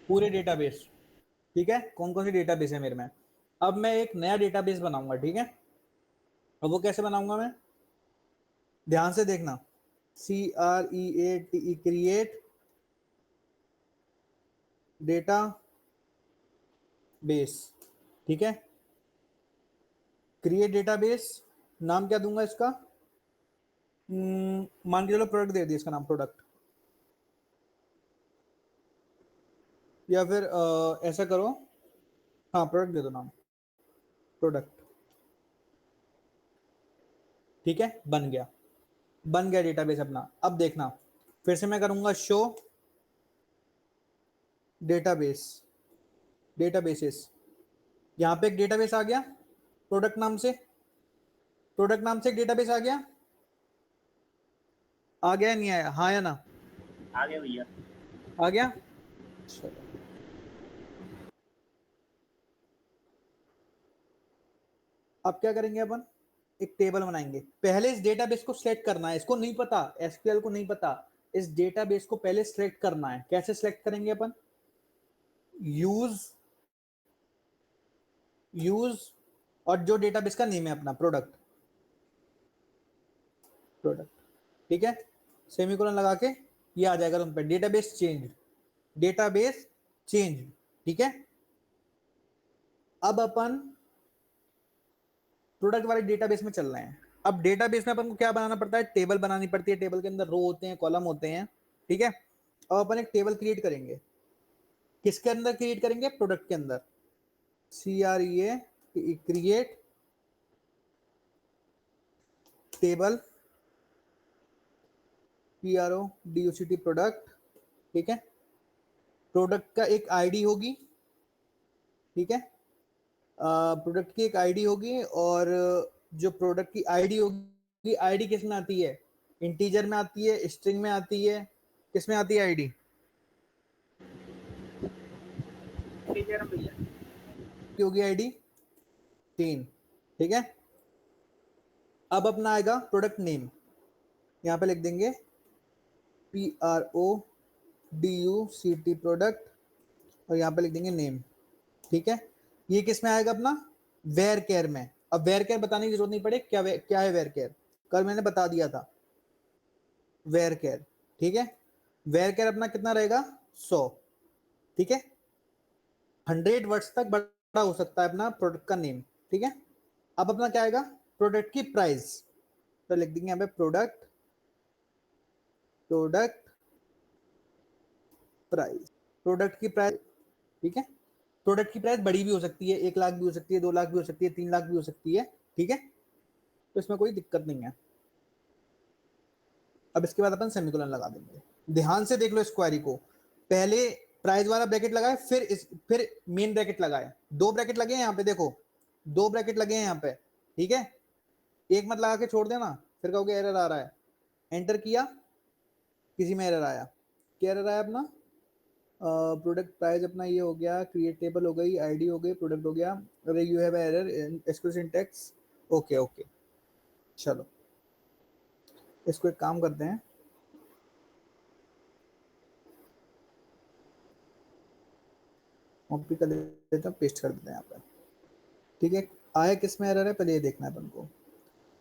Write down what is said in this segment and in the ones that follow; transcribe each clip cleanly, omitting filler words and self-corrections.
पूरे डेटाबेस। ठीक है, कौन कौन सी डेटाबेस है मेरे में। अब मैं एक नया डेटाबेस बनाऊंगा, ठीक है। अब वो कैसे बनाऊंगा मैं, ध्यान से देखना। CREATE, create data base. ठीक है, क्रिएट डेटाबेस, नाम क्या दूंगा इसका, मान के चलो प्रोडक्ट दे दिया इसका नाम, प्रोडक्ट। या फिर ऐसा करो, हाँ प्रोडक्ट दे दो नाम, प्रोडक्ट। ठीक है, बन गया, बन गया डेटाबेस अपना। अब देखना, फिर से मैं करूंगा शो डेटाबेस, डेटाबेसेस। यहां पे एक डेटाबेस आ गया प्रोडक्ट नाम से, प्रोडक्ट नाम से एक डेटाबेस आ गया। आ गया नहीं आया, हाँ या ना, आगे भैया। आ गया। चलो, अब क्या करेंगे अपन, एक टेबल बनाएंगे। पहले इस डेटाबेस को सिलेक्ट करना है, इसको नहीं पता, एसक्यूएल को नहीं पता, इस डेटाबेस को पहले सिलेक्ट करना है। कैसे सिलेक्ट करेंगे अपन, यूज, यूज, और जो डेटाबेस का नेम है अपना, प्रोडक्ट, प्रोडक्ट। ठीक है, सेमीकोलन लगा के ये आ जाएगा तुम पे, डेटाबेस चेंज, डेटाबेस चेंज। ठीक है, अब अपन प्रोडक्ट वाले डेटाबेस में चल रहे हैं। अब डेटाबेस में अपन को क्या बनाना पड़ता है, टेबल बनानी पड़ती है, टेबल के अंदर रो होते हैं, कॉलम होते हैं। ठीक है, अब अपन एक टेबल क्रिएट करेंगे, किसके अंदर क्रिएट करेंगे, प्रोडक्ट के अंदर। CREA create table, PRODUCT product. ठीक है, प्रोडक्ट का एक आईडी होगी। ठीक है, प्रोडक्ट की एक आईडी होगी, और जो प्रोडक्ट की आईडी होगी, आईडी किस में आती है, इंटीजर में आती है, स्ट्रिंग में आती है, किस में आती है आईडी, टीचर भैया। की होगी आईडी 3। ठीक है, अब अपना आएगा प्रोडक्ट नेम, यहां पे लिख देंगे PRODUCT प्रोडक्ट, और यहां पे लिख देंगे नेम। ठीक है, ये किस में आएगा अपना, वेयर केयर में। अब वेयर केयर बताने की जरूरत नहीं पड़े, क्या है वेयर केयर, कल मैंने बता दिया था, वेयर केयर। ठीक है, वेयर केयर अपना कितना रहेगा, 100। ठीक है, 100 वर्ड्स तक बड़ा हो सकता है अपना प्रोडक्ट का नेम। ठीक है, अब अपना क्या आएगा, प्रोडक्ट की प्राइस, तो लिख देंगे यहाँ पे प्रोडक्ट, प्रोडक्ट प्राइस, प्रोडक्ट की प्राइस। ठीक है, प्रोडक्ट की प्राइस बड़ी भी हो सकती है, 1 लाख भी हो सकती है, 2 लाख भी हो सकती है, 3 लाख भी हो सकती है। ठीक है, तो इसमें कोई दिक्कत नहीं है। अब इसके बाद अपन सेमीकोलन लगा देंगे। ध्यान से देख लो इस क्वेरी को, पहले प्राइस वाला ब्रैकेट लगाए, फिर मेन ब्रैकेट लगाए, 2 ब्रैकेट लगे हैं यहाँ पे, देखो 2 ब्रैकेट लगे हैं यहाँ पे। ठीक है, एक मत लगा के छोड़ देना, फिर कहोगे एरर आ रहा है। एंटर किया, किसी में एरर आया, क्या एरर आया अपना, प्रोडक्ट प्राइस अपना ये हो गया, क्रिएट टेबल हो गई, आईडी हो गई, प्रोडक्ट हो गया, अरे you have error SQL syntax. Okay okay, चलो इसको एक काम करते हैं, कॉपी कर लेते हैं, पेस्ट कर देते हैं यहाँ पे। ठीक है, आया किस में एरर है, पहले ये देखना है अपन को।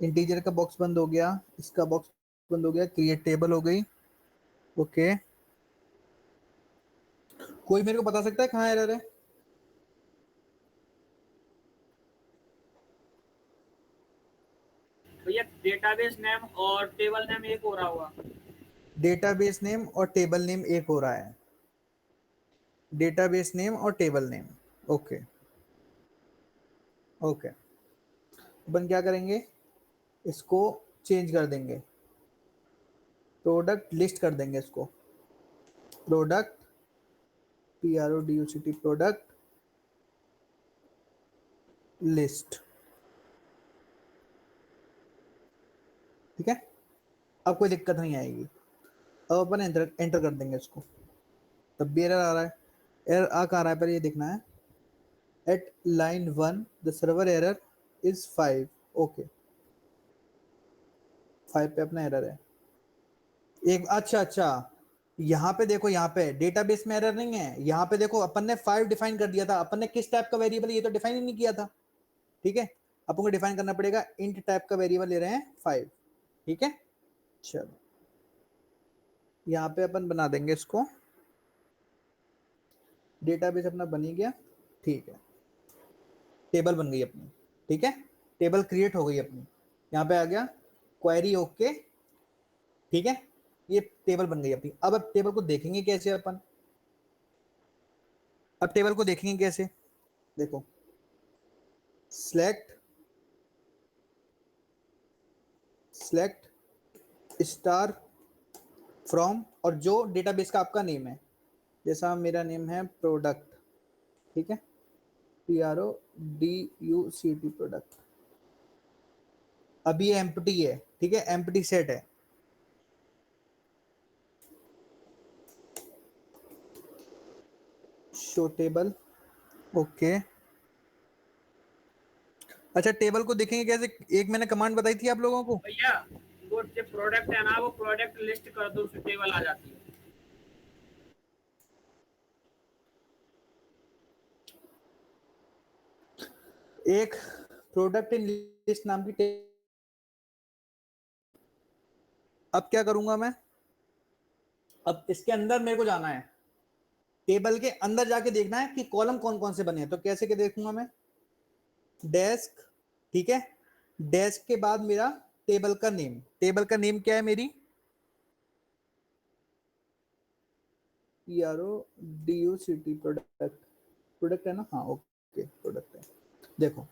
इंटीजर का बॉक्स बंद हो गया, इसका बॉक्स बंद हो गया, क्रिएट टेबल हो गई। ओके, कोई मेरे को बता सकता है कहाँ एरर है, भैया डेटाबेस नेम और टेबल नेम एक हो रहा होगा। डेटाबेस नेम और टेबल नेम एक हो रहा है, डेटाबेस नेम और टेबल नेम। ओके ओके, अपन क्या करेंगे, इसको चेंज कर देंगे, प्रोडक्ट लिस्ट कर देंगे इसको, प्रोडक्ट, PRODUCT प्रोडक्ट लिस्ट। ठीक है, अब कोई दिक्कत नहीं आएगी। अब अपन एंटर एंटर कर देंगे इसको, तब भी एरर आ रहा है। एरर आ कहाँ रहा है, पर ये देखना है। At line 1 the server error is 5। Okay, 5 पे अपना एरर है। एक अच्छा अच्छा, यहाँ पे देखो, यहाँ पे डेटाबेस में एरर नहीं है। यहाँ पे देखो अपन ने 5 डिफाइन कर दिया था, अपन ने किस टाइप का वेरिएबल, ये तो डिफाइन ही नहीं किया था। ठीक है, अपन को डिफाइन करना पड़ेगा, इंट टाइप का वेरिएबल ले रहे हैं 5। ठीक है, चलो यहाँ पे अपन बना देंगे इसको, डेटाबेस अपना बन ही गया। ठीक है, टेबल बन गई अपनी। ठीक है, टेबल क्रिएट हो गई अपनी, यहाँ पे आ गया क्वेरी ओके। ठीक है, ये टेबल बन गई अपनी। अब टेबल को देखेंगे कैसे अपन, अब टेबल को देखेंगे कैसे, देखो सिलेक्ट स्टार फ्रॉम, और जो डेटाबेस का आपका नेम है, जैसा मेरा नेम है प्रोडक्ट। ठीक है, PRODUCT प्रोडक्ट। अभी ये एम्प्टी है। ठीक है, एम्प्टी सेट है। Show table okay. अच्छा, टेबल को देखेंगे कैसे, एक मैंने कमांड बताई थी आप लोगों को। भैया वो जो प्रोडक्ट है ना, वो प्रोडक्ट लिस्ट कर दो, उससे टेबल आ जाती है। एक प्रोडक्ट इन लिस्ट नाम की अब क्या करूंगा मैं, अब इसके अंदर मेरे को जाना है, टेबल के अंदर जाके देखना है कि कॉलम कौन कौन से बने हैं। तो कैसे के देखूंगा मैं, डेस्क। ठीक है, डेस्क के बाद मेरा टेबल का नेम, टेबल का नेम क्या है मेरी, PRODUCT प्रोडक्ट। प्रोडक्ट है ना, हाँ ओके प्रोडक्ट है। देखो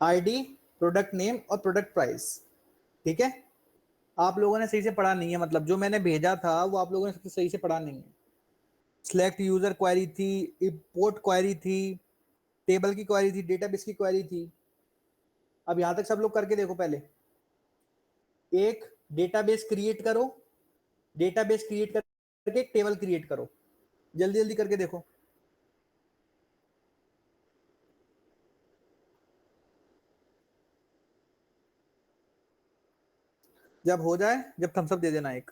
आईडी, प्रोडक्ट नेम और प्रोडक्ट प्राइस। ठीक है, आप लोगों ने सही से पढ़ा नहीं है, मतलब जो मैंने भेजा था वो आप लोगों ने सही से पढ़ा नहीं है। सिलेक्ट यूजर क्वेरी थी, इंपोर्ट क्वेरी थी, टेबल की क्वेरी थी, डेटाबेस की क्वेरी थी। अब यहां तक सब लोग करके देखो पहले। एक डेटाबेस क्रिएट करो, डेटाबेस क्रिएट करके एक टेबल क्रिएट करो, जल्दी जल्दी करके देखो। जब हो जाए, जब थम्स अप दे देना एक।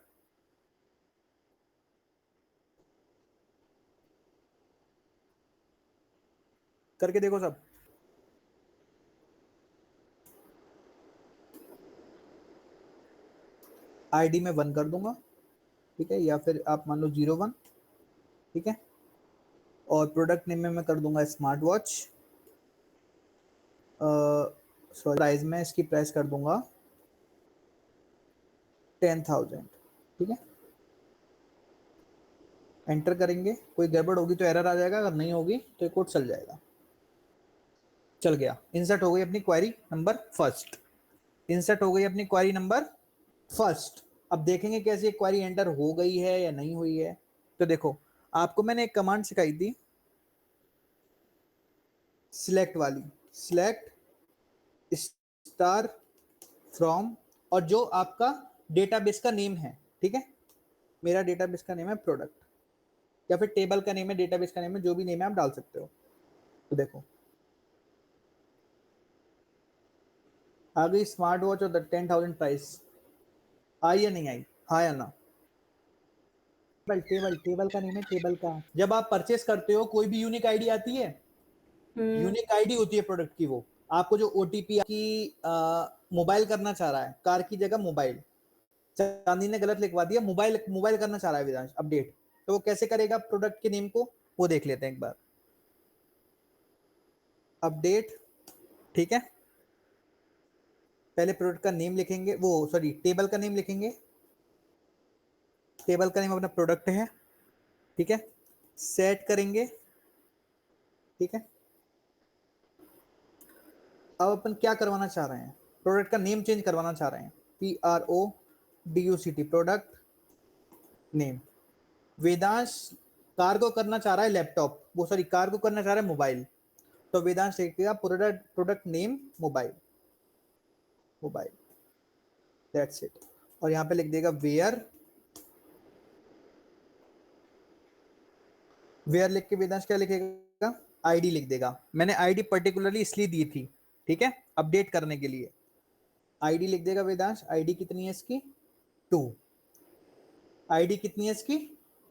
करके देखो सब। आईडी में 1 कर दूंगा। ठीक है, या फिर आप मान लो 01। ठीक है, और प्रोडक्ट नेम में मैं कर दूंगा स्मार्ट वॉच। सॉरी, प्राइस में इसकी प्राइस कर दूंगा 10,000। ठीक है, एंटर करेंगे, कोई गड़बड़ होगी तो एरर आ जाएगा, अगर नहीं होगी तो ये कोड चल जाएगा। चल गया, इंसर्ट हो गई अपनी क्वेरी नंबर फर्स्ट, इंसर्ट हो गई अपनी क्वेरी नंबर फर्स्ट। अब देखेंगे कैसे क्वेरी एंटर हो गई है या नहीं हुई है। तो देखो, आपको मैंने एक कमांड सिखाई थी सिलेक्ट वाली, सिलेक्ट स्टार फ्रॉम, और जो आपका डेटाबेस का नेम है। ठीक है, मेरा डेटाबेस का नेम है प्रोडक्ट, या फिर टेबल का नेम है, डेटाबेस का नेम है, जो भी नेम है आप डाल सकते हो। तो देखो आ गई स्मार्ट वॉच और 10,000 प्राइस, आई या नहीं आई, हाँ या ना। टेबल टेबल टेबल का नेम है, टेबल का। जब आप परचेस करते हो कोई भी यूनिक आईडी आती है, यूनिक आईडी होती है प्रोडक्ट की, वो आपको जो ओटीपी की मोबाइल करना चाह रहा है, कार की जगह मोबाइल, चांदी ने गलत लिखवा दिया, मोबाइल मोबाइल करना चाह रहा है विदांश अपडेट, तो वो कैसे करेगा प्रोडक्ट के नेम को, वो देख लेते हैं एक बार। अपडेट। ठीक है, पहले प्रोडक्ट का नेम लिखेंगे, वो सॉरी टेबल का नेम लिखेंगे, टेबल का नेम अपना प्रोडक्ट है। ठीक है, सेट करेंगे। ठीक है, अब अपन क्या करवाना चाह रहे हैं, प्रोडक्ट का नेम चेंज करवाना चाह रहे हैं, PRODUCT product name. Vedansh car को करना चाह रहा है लैपटॉप, वो सॉरी कार को करना चाह रहा है मोबाइल, तो वेदांश लिखेगा product product name mobile, mobile, that's it. और यहाँ पे लिख देगा वेयर, वेयर लिख के वेदांश क्या लिखेगा, आईडी लिख देगा। मैंने आईडी पर्टिकुलरली इसलिए दी थी, ठीक है, अपडेट करने के लिए। आईडी लिख देगा वेदांश, आईडी कितनी है इसकी 2, आईडी कितनी है इसकी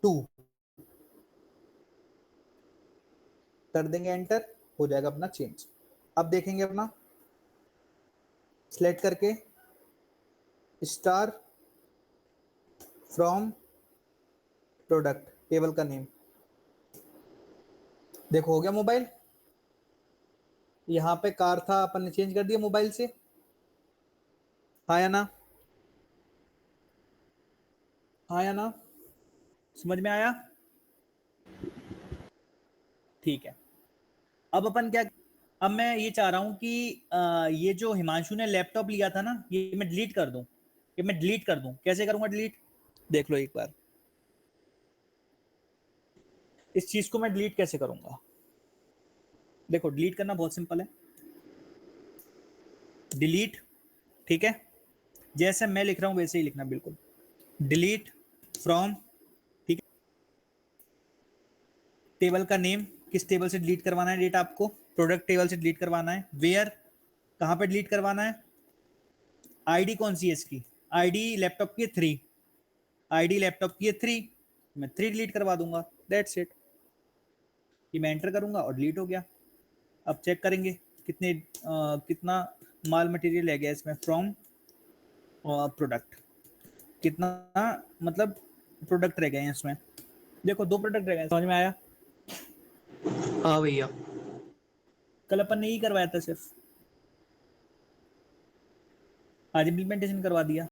2 कर देंगे एंटर, हो जाएगा अपना चेंज। अब देखेंगे अपना सिलेक्ट करके स्टार फ्रॉम प्रोडक्ट टेबल का नेम, देखो हो गया मोबाइल। यहां पे कार था, अपन ने चेंज कर दिया मोबाइल से, हाँ या ना, हाँ या ना, समझ में आया? ठीक है। अब अपन क्या, अब मैं ये चाह रहा हूं कि ये जो हिमांशु ने लैपटॉप लिया था ना, ये मैं डिलीट कर दूं, ये मैं डिलीट कर दूं। कैसे करूंगा डिलीट, देख लो एक बार। इस चीज को मैं डिलीट कैसे करूंगा, देखो डिलीट करना बहुत सिंपल है। डिलीट, ठीक है, जैसे मैं लिख रहा हूं वैसे ही लिखना बिल्कुल। डिलीट फ्रॉम, ठीक है, टेबल का नेम, किस टेबल से डिलीट करवाना है डेटा आपको, प्रोडक्ट टेबल से डिलीट करवाना है। वेयर, कहां पे डिलीट करवाना है, आईडी कौन सी है इसकी, आईडी लैपटॉप की है 3, आईडी लैपटॉप की है 3, मैं 3 डिलीट करवा दूंगा, दैट्स इट। ये मैं एंटर करूंगा और डिलीट हो गया। अब चेक करेंगे कितने कितना माल मटेरियल है गया इसमें, फ्रॉम प्रोडक्ट, कितना मतलब प्रोडक्ट रह गए हैं इसमें, देखो 2 प्रोडक्ट रह गए, समझ में आया? हाँ भैया। कल अपन ने यही करवाया था सिर्फ, आज इम्प्लीमेंटेशन करवा दिया।